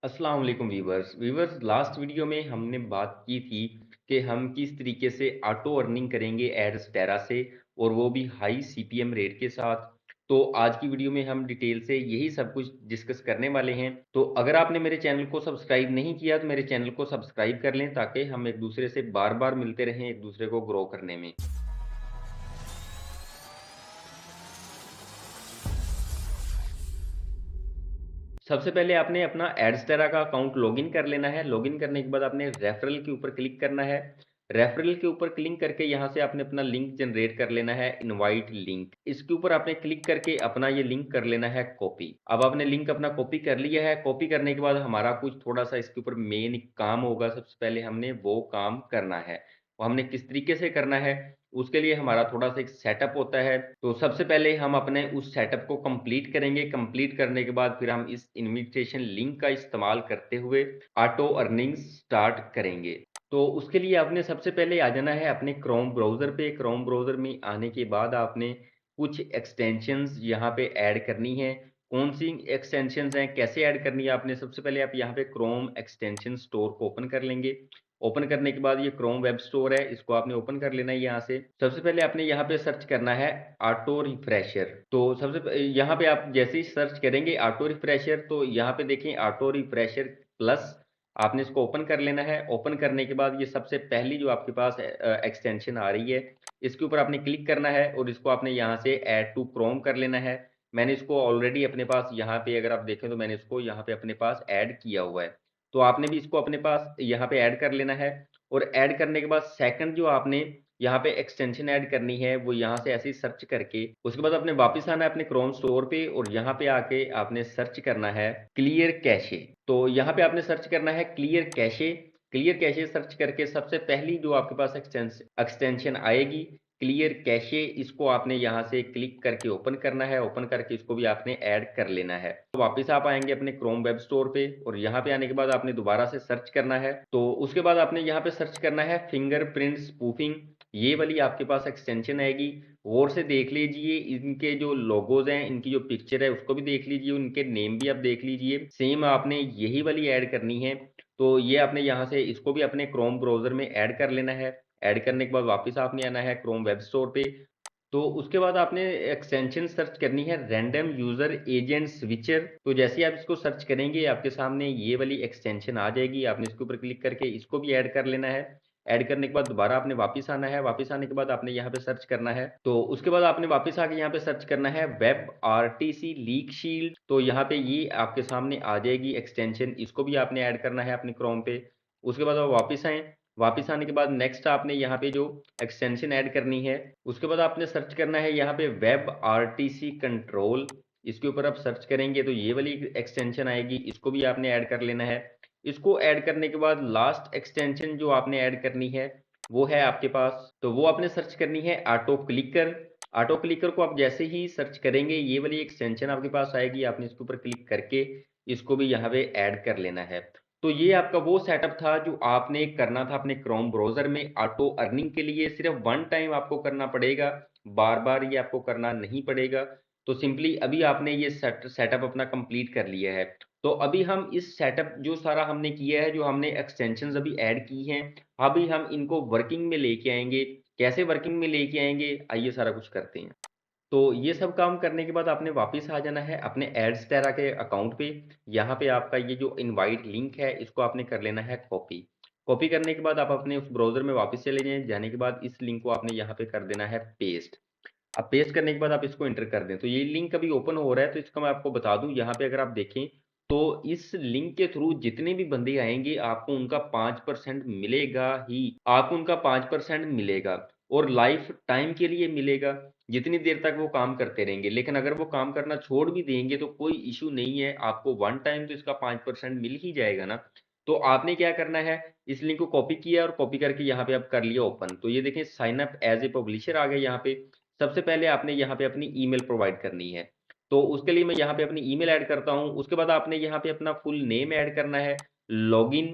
अस्सलाम वालेकुम viewers last video में हमने बात की थी कि हम किस तरीके से ऑटो अर्निंग करेंगे एडस्टेरा से और वो भी हाई सीपीएम रेट के साथ। तो आज की वीडियो में हम डिटेल से यही सब कुछ डिस्कस करने वाले हैं। तो अगर आपने मेरे चैनल को सब्सक्राइब नहीं किया तो मेरे चैनल को सब्सक्राइब कर लें ताकि हम एक दूसरे से बार बार मिलते रहें, एक दूसरे को ग्रो करने में। सबसे पहले आपने अपना एडस्टेरा का अकाउंट लॉगिन कर लेना है। लॉगिन करने के बाद आपने रेफरल के ऊपर क्लिक करना है। रेफरल के ऊपर क्लिक करके यहाँ से आपने अपना लिंक जनरेट कर लेना है, इनवाइट लिंक। इसके ऊपर आपने क्लिक करके अपना ये लिंक कर लेना है कॉपी। अब आपने लिंक अपना कॉपी कर लिया है। कॉपी करने के बाद हमारा कुछ थोड़ा सा इसके ऊपर मेन काम होगा। सबसे पहले हमने वो काम करना है, वो हमने किस तरीके से करना है, उसके लिए हमारा थोड़ा-सा एक सेटअप होता है। तो सबसे पहले हम अपने उस सेटअप को कंप्लीट करेंगे। कंप्लीट करने के बाद फिर हम इस इन्विटेशन लिंक का इस्तेमाल करते हुए ऑटो अर्निंग्स स्टार्ट करेंगे। तो उसके लिए आपने सबसे पहले आ जाना है अपने क्रोम ब्राउज़र पे। क्रोम ब्राउज़र में आने के बाद आपने कुछ एक्सटेंशंस यहाँ पे ऐड करनी है। कौन-सी एक्सटेंशंस हैं, कैसे ऐड करनी है आपने, सबसे पहले आप यहाँ पे क्रोम एक्सटेंशन स्टोर को ओपन कर लेंगे। ओपन करने के बाद ये क्रोम वेब स्टोर है, इसको आपने ओपन कर लेना है यहाँ से। सबसे पहले आपने यहाँ पे सर्च करना है ऑटो रिफ्रेशर। तो यहाँ पे आप जैसे ही सर्च करेंगे ऑटो रिफ्रेशर, तो यहाँ पे देखें ऑटो रिफ्रेशर प्लस, आपने इसको ओपन कर लेना है। ओपन करने के बाद ये सबसे पहली जो आपके पास एक्सटेंशन आ रही है, इसके ऊपर आपने क्लिक करना है और इसको आपने यहाँ से ऐड टू क्रोम कर लेना है। मैंने इसको ऑलरेडी अपने पास यहाँ पे, अगर आप देखें तो मैंने इसको यहाँ पे अपने पास ऐड किया हुआ है। तो आपने भी इसको अपने पास यहाँ पे ऐड कर लेना है। और ऐड करने के बाद सेकंड जो आपने यहाँ पे एक्सटेंशन ऐड करनी है, वो यहाँ से ऐसे ही सर्च करके उसके बाद आपने वापस आना है अपने क्रोम स्टोर पे और यहाँ पे आके आपने सर्च करना है क्लियर कैशे। तो यहाँ पे आपने सर्च करना है clear cache. Clear cache search करके सबसे पहली जो आपके पास एक्सटेंशन आएगी क्लियर कैशे, इसको आपने यहाँ से क्लिक करके ओपन करना है। ओपन करके इसको भी आपने ऐड कर लेना है। तो वापस आप आएंगे अपने क्रोम वेब स्टोर पे और यहाँ पे आने के बाद आपने दोबारा से सर्च करना है। तो उसके बाद आपने यहाँ पे सर्च करना है फिंगरप्रिंट स्पूफिंग। ये वाली आपके पास एक्सटेंशन आएगी। गौर से देख लीजिए, इनके जो लोगोज हैं, इनकी जो पिक्चर है उसको भी देख लीजिए, उनके नेम भी आप देख लीजिए। सेम आपने यही वाली ऐड करनी है। तो ये आपने यहाँ से इसको भी अपने क्रोम ब्राउजर में ऐड कर लेना है। ऐड करने के बाद वापस आपने आना है क्रोम वेब स्टोर पे। तो उसके बाद आपने एक्सटेंशन सर्च करनी है रैंडम यूजर एजेंट स्विचर। तो जैसे ही आप इसको सर्च करेंगे आपके सामने ये वाली एक्सटेंशन आ जाएगी। आपने इसके ऊपर क्लिक करके इसको भी ऐड कर लेना है। ऐड करने के बाद दोबारा आपने वापस आना है। वापस आने के बाद आपने यहाँ पे सर्च करना है। तो उसके बाद आपने वापस आके यहाँ पे सर्च करना है वेब आरटीसी लीक शील्ड। तो यहाँ पे ये आपके सामने आ जाएगी एक्सटेंशन, इसको भी आपने ऐड करना है अपने क्रोम पे। उसके बाद आप वापस आए। वापस आने के बाद नेक्स्ट आपने यहाँ पे जो एक्सटेंशन ऐड करनी है, उसके बाद आपने सर्च करना है यहाँ पे वेब आरटीसी कंट्रोल। इसके ऊपर आप सर्च करेंगे तो ये वाली एक्सटेंशन आएगी, इसको भी आपने ऐड कर लेना है। इसको ऐड करने के बाद लास्ट एक्सटेंशन जो आपने ऐड करनी है वो है आपके पास, तो वो आपने सर्च करनी है ऑटो क्लिकर। ऑटो क्लिकर को आप जैसे ही सर्च करेंगे ये वाली एक्सटेंशन आपके पास आएगी। आपने इसके ऊपर क्लिक करके इसको भी यहाँ पे ऐड कर लेना है। तो ये आपका वो सेटअप था जो आपने करना था अपने क्रोम ब्राउज़र में ऑटो अर्निंग के लिए। सिर्फ वन टाइम आपको करना पड़ेगा, बार-बार ये आपको करना नहीं पड़ेगा। तो सिंपली अभी आपने ये सेटअप अपना कंप्लीट कर लिया है। तो अभी हम इस सेटअप जो सारा हमने किया है, जो हमने एक्सटेंशंस अभी ऐड की हैं, अभी हम इनको वर्किंग में लेके आएँगे। कैसे वर्किंग में लेके आएँगे, आइए सारा कुछ करते हैं। तो ये सब काम करने के बाद आपने वापस आ जाना है अपने एड्सटेरा के अकाउंट पे। यहाँ पे आपका ये जो इनवाइट लिंक है इसको आपने कर लेना है कॉपी। कॉपी करने के बाद आप अपने उस ब्राउज़र में वापस चले जाएँ। जाने के बाद इस लिंक को आपने यहाँ पे कर देना है पेस्ट। अब पेस्ट करने के बाद आप इसको एंटर कर दें। तो ये लिंक अभी ओपन हो रहा है, तो इसका मैं आपको बता दूँ, यहाँ पे अगर आप देखें तो इस लिंक के थ्रू जितने भी बंदे आएँगे आपको उनका 5% मिलेगा ही। आपको उनका 5% मिलेगा और लाइफ टाइम के लिए मिलेगा, जितनी देर तक वो काम करते रहेंगे। लेकिन अगर वो काम करना छोड़ भी देंगे तो कोई इश्यू नहीं है, आपको वन टाइम तो इसका 5% मिल ही जाएगा ना। तो आपने क्या करना है, इस लिंक को कॉपी किया और कॉपी करके यहाँ पे आप कर लिया ओपन। तो ये देखें sign up as a publisher आ गया यहाँ पे। सबसे पहले आपने यहाँ पे अपनी ईमेल प्रोवाइड करनी है। तो उसके लिए मैं यहाँ पे अपनी ईमेल ऐड करता हूँ। उसके बाद आपने यहाँ पे अपना फुल नेम ऐड करना है। लॉगिन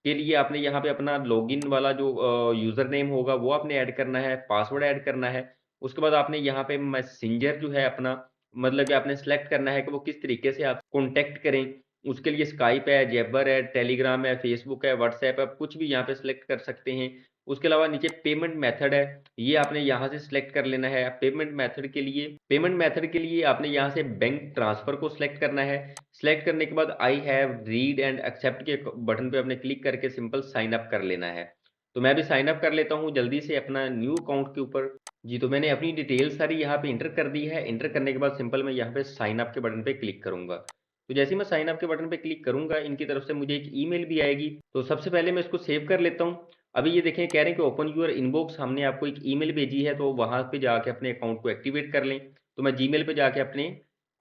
के लिए आपने यहाँ पे अपना लॉगिन वाला जो यूज़र नेम होगा वो आपने ऐड करना है, पासवर्ड ऐड करना है। उसके बाद आपने यहाँ पे मैसेंजर जो है अपना, मतलब कि आपने सेलेक्ट करना है कि वो किस तरीके से आप कॉन्टैक्ट करें। उसके लिए स्काइप है, ज़ेबर है, टेलीग्राम है, फ़ेसबुक है, व्हाट्सऐप है, आप कुछ भी यहाँ पे सिलेक्ट कर सकते हैं। उसके अलावा नीचे पेमेंट मेथड है, ये आपने यहाँ से सिलेक्ट कर लेना है। पेमेंट मेथड के लिए आपने यहाँ से बैंक ट्रांसफ़र को सिलेक्ट करना है। सिलेक्ट करने के बाद I have, read and accept के बटन पे आपने क्लिक करके सिंपल साइन अप कर लेना है। तो मैं भी साइन अप कर लेता हूँ जल्दी से अपना न्यू अकाउंट के ऊपर। जी, तो मैंने अपनी डिटेल सारी यहाँ पे एंटर कर दी है। एंटर करने के बाद सिंपल मैं यहाँ पे साइन अप के बटन पे क्लिक करूँगा। तो जैसे ही मैं साइन अप के बटन पे क्लिक करूँगा, इनकी तरफ से मुझे एक ईमेल भी आएगी। तो सबसे पहले मैं इसको सेव कर लेता हूँ। अभी ये देखें कह रहे हैं कि ओपन यूअर इनबॉक्स, हमने आपको एक ईमेल भेजी है, तो वहाँ पे जाके अपने अकाउंट को एक्टिवेट कर लें। तो मैं जीमेल पे जाके अपने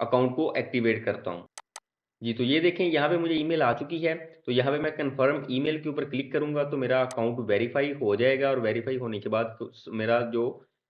अकाउंट को एक्टिवेट करता हूँ। जी, तो ये देखें यहाँ पे मुझे ईमेल आ चुकी है। तो यहाँ पे मैं कन्फर्म ईमेल के ऊपर क्लिक करूँगा तो मेरा अकाउंट वेरीफाई हो जाएगा, और वेरीफाई होने के बाद तो मेरा जो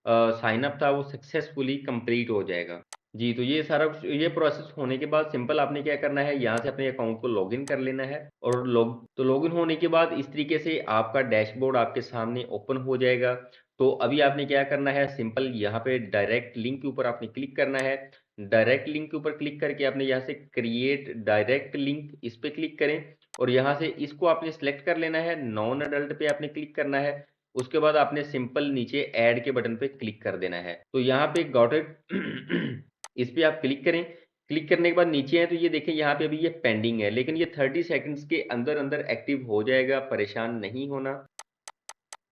साइन अप था वो सक्सेसफुली कंप्लीट हो जाएगा। जी, तो ये सारा कुछ, ये प्रोसेस होने के बाद सिंपल आपने क्या करना है, यहाँ से अपने अकाउंट को लॉगिन कर लेना है। और लॉगिन होने के बाद इस तरीके से आपका डैशबोर्ड आपके सामने ओपन हो जाएगा। तो अभी आपने क्या करना है, सिंपल यहाँ पे डायरेक्ट लिंक के ऊपर आपने क्लिक करना है। डायरेक्ट लिंक के ऊपर क्लिक करके आपने यहाँ से क्रिएट डायरेक्ट लिंक, इस पे क्लिक करें। और यहाँ से इसको आपने सेलेक्ट कर लेना है, नॉन अडल्ट पे आपने क्लिक करना है। उसके बाद आपने सिंपल नीचे ऐड के बटन पे क्लिक कर देना है। तो यहाँ पे गॉट इट इस पे आप क्लिक करें। क्लिक करने के बाद नीचे है तो ये देखें यहाँ पे अभी ये पेंडिंग है, लेकिन ये 30 सेकंड्स के अंदर अंदर एक्टिव हो जाएगा, परेशान नहीं होना।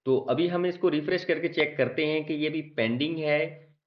तो अभी हम इसको रिफ्रेश करके चेक करते हैं कि ये भी पेंडिंग है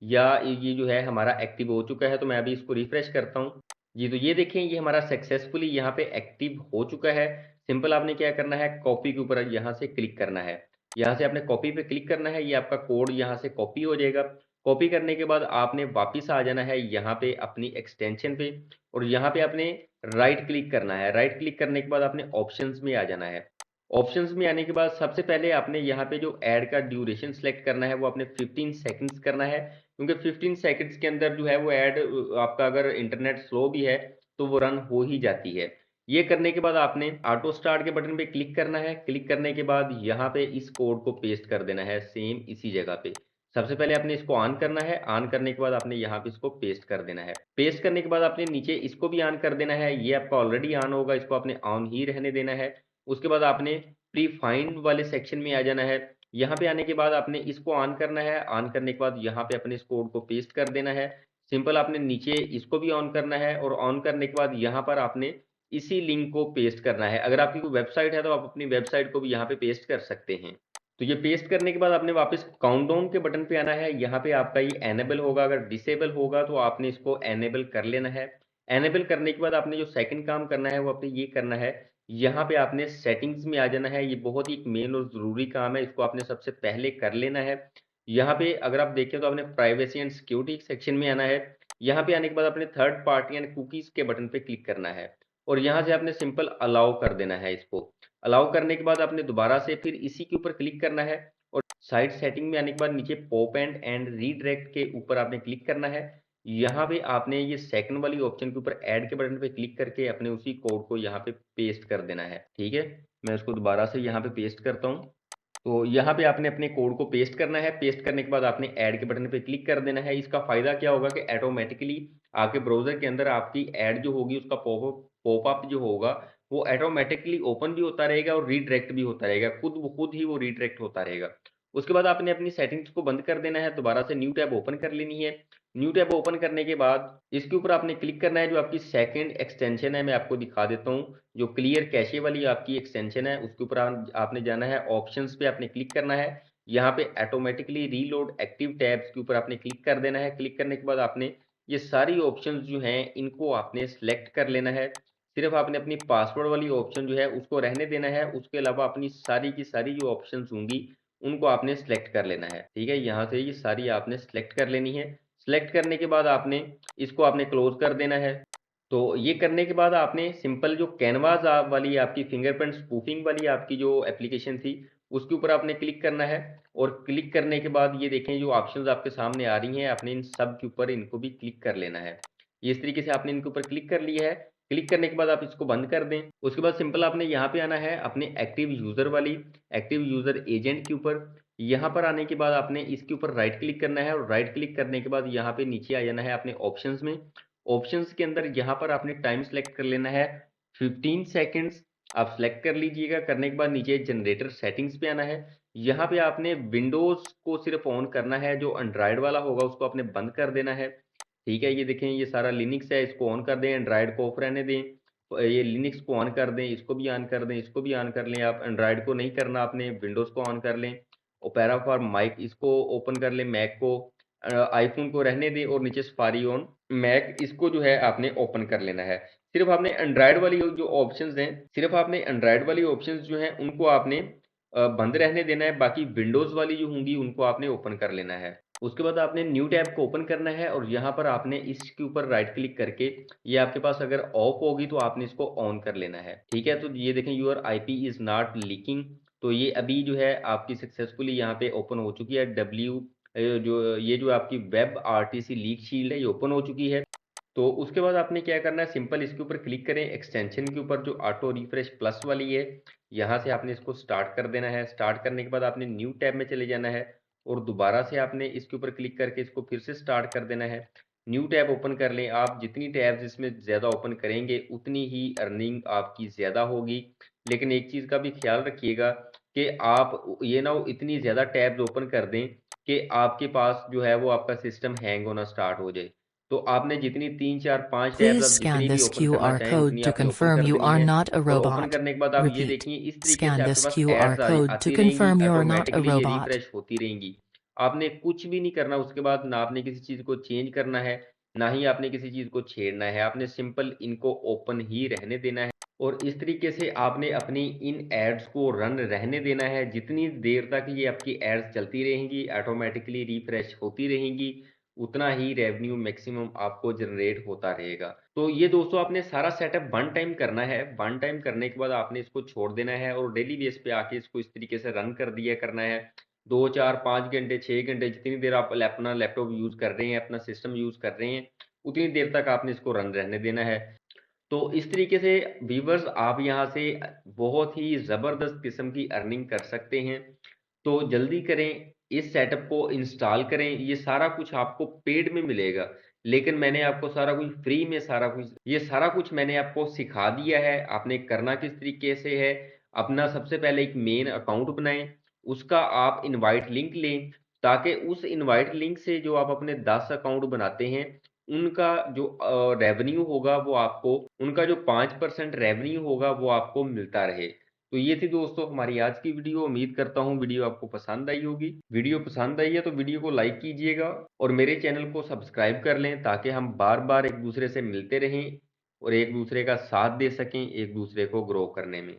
या ये जो है हमारा एक्टिव हो चुका है। तो मैं अभी इसको रिफ्रेश करता हूँ। जी, तो ये देखें ये हमारा सक्सेसफुली यहाँ पे एक्टिव हो चुका है। सिंपल आपने क्या करना है, कॉपी के ऊपर यहाँ से क्लिक करना है। यहाँ से आपने कॉपी पे क्लिक करना है, ये आपका कोड यहाँ से कॉपी हो जाएगा। कॉपी करने के बाद आपने वापिस आ जाना है यहाँ पे अपनी एक्सटेंशन पे, और यहाँ पे आपने राइट क्लिक करना है। राइट क्लिक करने के बाद आपने ऑप्शंस में आ जाना है। ऑप्शंस में आने के बाद सबसे पहले आपने यहाँ पे जो ऐड का ड्यूरेशन सेलेक्ट करना है वो आपने 15 सेकंड्स करना है, क्योंकि 15 सेकंड्स के अंदर जो है वो ऐड आपका अगर इंटरनेट स्लो भी है तो वो रन हो ही जाती है। ये करने के बाद आपने ऑटो स्टार्ट के बटन पे क्लिक करना है। क्लिक करने के बाद यहाँ पे इस कोड को पेस्ट कर देना है सेम इसी जगह पे। सबसे पहले आपने इसको ऑन करना है। ऑन करने के बाद आपने यहाँ पे इसको पेस्ट कर देना है। पेस्ट करने के बाद आपने नीचे इसको भी ऑन कर देना है। ये आपका ऑलरेडी ऑन होगा, इसको आपने ऑन ही रहने देना है। उसके बाद आपने प्री फाइंड वाले सेक्शन में आ जाना है। यहाँ पे आने के बाद आपने इसको ऑन करना है। ऑन करने के बाद यहाँ पे अपने इस कोड को पेस्ट कर देना है। सिंपल आपने नीचे इसको भी ऑन करना है, और ऑन करने के बाद यहाँ पर आपने इसी लिंक को पेस्ट करना है। अगर आपकी कोई वेबसाइट है तो आप अपनी वेबसाइट को भी यहाँ पे पेस्ट कर सकते हैं। तो ये पेस्ट करने के बाद आपने वापस काउंटडाउन के बटन पे आना है। यहाँ पे आपका ये एनेबल होगा, अगर डिसेबल होगा तो आपने इसको एनेबल कर लेना है। एनेबल करने के बाद आपने जो सेकंड काम करना है वो आपने ये करना है, यहाँ पे आपने सेटिंग्स में आ जाना है। ये बहुत ही एक मेन और ज़रूरी काम है, इसको आपने सबसे पहले कर लेना है। यहाँ पे अगर आप देखें तो आपने प्राइवेसी एंड सिक्योरिटी सेक्शन में आना है। यहाँ पे आने के बाद आपने थर्ड पार्टी एंड कुकीज़ के बटन पे क्लिक करना है, और यहाँ से आपने सिंपल अलाउ कर देना है इसको। अलाउ करने के बाद आपने दोबारा से फिर इसी के ऊपर क्लिक करना है, और साइड सेटिंग में आने के बाद नीचे पॉप एंड रीडायरेक्ट के ऊपर आपने क्लिक करना है। यहाँ पे आपने ये सेकंड वाली ऑप्शन के ऊपर ऐड के बटन पे क्लिक करके अपने उसी कोड को यहाँ पे पेस्ट कर देना है। ठीक है, मैं उसको दोबारा से यहाँ पे पेस्ट करता हूँ। तो यहाँ पे आपने अपने कोड को पेस्ट करना है। पेस्ट करने के बाद आपने ऐड के बटन पे क्लिक कर देना है। इसका फ़ायदा क्या होगा कि ऑटोमेटिकली आपके ब्राउज़र के अंदर आपकी ऐड जो होगी उसका पॉपअप जो होगा वो ऑटोमेटिकली ओपन भी होता रहेगा और रीडायरेक्ट भी होता रहेगा। खुद ही वो रीडायरेक्ट होता रहेगा। उसके बाद आपने अपनी सेटिंग्स को बंद कर देना है, दोबारा से न्यू टैब ओपन कर लेनी है। न्यू टैब ओपन करने के बाद इसके ऊपर आपने क्लिक करना है। जो आपकी सेकंड एक्सटेंशन है मैं आपको दिखा देता हूँ, जो क्लियर कैशे वाली आपकी एक्सटेंशन है उसके ऊपर आपने जाना है। ऑप्शंस पे आपने क्लिक करना है। यहाँ पे ऑटोमेटिकली रीलोड एक्टिव टैब्स के ऊपर आपने क्लिक कर देना है। क्लिक करने के बाद आपने ये सारी ऑप्शंस जो हैं इनको आपने सेलेक्ट कर लेना है। सिर्फ आपने अपनी पासवर्ड वाली ऑप्शन जो है उसको रहने देना है। उसके अलावा अपनी सारी की सारी जो ऑप्शंस होंगी उनको आपने सेलेक्ट कर लेना है। ठीक है, यहाँ से ये सारी आपने सेलेक्ट कर लेनी है। सेलेक्ट करने के बाद आपने इसको आपने क्लोज कर देना है। तो ये करने के बाद आपने सिंपल जो कैनवास वाली आपकी फिंगरप्रिंट स्पूफिंग वाली आपकी जो एप्लीकेशन थी उसके ऊपर आपने क्लिक करना है। और क्लिक करने के बाद ये देखें जो ऑप्शंस आपके सामने आ रही हैं, आपने इन सब के ऊपर इनको भी क्लिक कर लेना है। ये इस तरीके से आपने इनके ऊपर क्लिक कर लिया है। क्लिक करने के बाद आप इसको बंद कर दें। उसके बाद सिंपल आपने यहाँ पे आना है अपने एक्टिव यूज़र वाली एक्टिव यूज़र एजेंट के ऊपर। यहाँ पर आने के बाद आपने इसके ऊपर राइट क्लिक करना है, और राइट क्लिक करने के बाद यहाँ पे नीचे आ जाना है अपने ऑप्शंस में। ऑप्शंस के अंदर यहाँ पर आपने टाइम सेलेक्ट कर लेना है 15 सेकंड्स आप सेलेक्ट कर लीजिएगा। करने के बाद नीचे जनरेटर सेटिंग्स पे आना है। यहाँ पे आपने विंडोज़ को सिर्फ़ ऑन करना है, जो एंड्रॉयड वाला होगा उसको आपने बंद कर देना है। ठीक है, ये देखें ये सारा लिनक्स है, इसको ऑन कर दें, एंड्रॉयड को ऑफ रहने दें। ये लिनक्स को ऑन कर दें, इसको भी ऑन कर दें, इसको भी ऑन कर लें आप। एंड्रॉयड को नहीं करना आपने, विंडोज़ को ऑन कर लें। ओपेरा फॉर माइक इसको ओपन कर लें, मैक को आईफ़ोन को रहने दें और नीचे सफारी ऑन मैक इसको जो है आपने ओपन कर लेना है। सिर्फ आपने एंड्रॉयड वाली जो ऑप्शंस हैं, सिर्फ आपने एंड्रॉयड वाली ऑप्शंस जो हैं उनको आपने बंद रहने देना है, बाकी विंडोज़ वाली जो होंगी उनको आपने ओपन कर लेना है। उसके बाद आपने न्यू टैब को ओपन करना है और यहाँ पर आपने इसके ऊपर राइट क्लिक करके ये आपके पास अगर ऑफ होगी तो आपने इसको ऑन कर लेना है। ठीक है, तो ये देखें your IP is not leaking, तो ये अभी जो है आपकी सक्सेसफुली यहाँ पे ओपन हो चुकी है। जो ये जो आपकी वेब आरटीसी लीक शील्ड है ये ओपन हो चुकी है। तो उसके बाद आपने क्या करना है, सिंपल इसके ऊपर क्लिक करें, एक्सटेंशन के ऊपर जो ऑटो रिफ्रेश प्लस वाली है, यहाँ से आपने इसको स्टार्ट कर देना है। स्टार्ट करने के बाद आपने न्यू टैब में चले जाना है और दोबारा से आपने इसके ऊपर क्लिक करके इसको फिर से स्टार्ट कर देना है। न्यू टैब ओपन कर लें। आप जितनी टैब्स इसमें ज़्यादा ओपन करेंगे उतनी ही अर्निंग आपकी ज़्यादा होगी। लेकिन एक चीज़ का भी ख्याल रखिएगा कि आप ये ना हो इतनी ज़्यादा टैब्स ओपन कर दें कि आपके पास जो है वो आपका सिस्टम हैंग होना स्टार्ट हो जाए। तो आपने जितनी 3, 4, 5 टैब्स Please आप scan जितनी भी this ओपन करना QR चाहें code उतनी to आपने ओपन confirm कर you देनी are है। not a और ओपन robot. करने के बाद आप ये Repeat. देखिए इस तरीके से Scan आपके this पास QR एड्स code to आती रहेंगी, confirm you are not a automatically ये robot. रिफ्रेश होती रहेंगी। आपने कुछ भी नहीं करना उसके बाद, ना आपने किसी चीज़ को चेंज करना है, ना ही आपने किसी चीज़ को छेड़ना है। आपने सिंपल इनको ओपन ही रहने देना है और इस तरीके से आपने अपनी इन एड्स को रन रहने देना है। जितनी देर तक ये आपकी एड्स चलती रहेंगी, ऑटोमेटिकली रिफ्रेश होती रहेंगी, उतना ही रेवेन्यू मैक्सिमम आपको जनरेट होता रहेगा। तो ये दोस्तों आपने सारा सेटअप वन टाइम करना है। वन टाइम करने के बाद आपने इसको छोड़ देना है और डेली बेस पे आके इसको इस तरीके से रन कर दिया करना है। 2, 4, 5 घंटे, 6 घंटे जितनी देर आप अपना लैपटॉप यूज़ कर रहे हैं, अपना सिस्टम यूज़ कर रहे हैं, उतनी देर तक आपने इसको रन रहने देना है। तो इस तरीके से व्यूअर्स आप यहाँ से बहुत ही ज़बरदस्त किस्म की अर्निंग कर सकते हैं। तो जल्दी करें, इस सेटअप को इंस्टॉल करें। ये सारा कुछ आपको पेड में मिलेगा, लेकिन मैंने आपको सारा कुछ फ्री में सारा कुछ मैंने आपको सिखा दिया है। आपने करना किस तरीके से है, अपना सबसे पहले एक मेन अकाउंट बनाएँ, उसका आप इनवाइट लिंक लें, ताकि उस इनवाइट लिंक से जो आप अपने 10 अकाउंट बनाते हैं, उनका जो रेवेन्यू होगा वो आपको उनका जो 5% रेवेन्यू होगा वो आपको मिलता रहे। तो ये थी दोस्तों हमारी आज की वीडियो। उम्मीद करता हूँ वीडियो आपको पसंद आई होगी। वीडियो पसंद आई है तो वीडियो को लाइक कीजिएगा और मेरे चैनल को सब्सक्राइब कर लें, ताकि हम बार-बार एक दूसरे से मिलते रहें और एक दूसरे का साथ दे सकें, एक दूसरे को ग्रो करने में।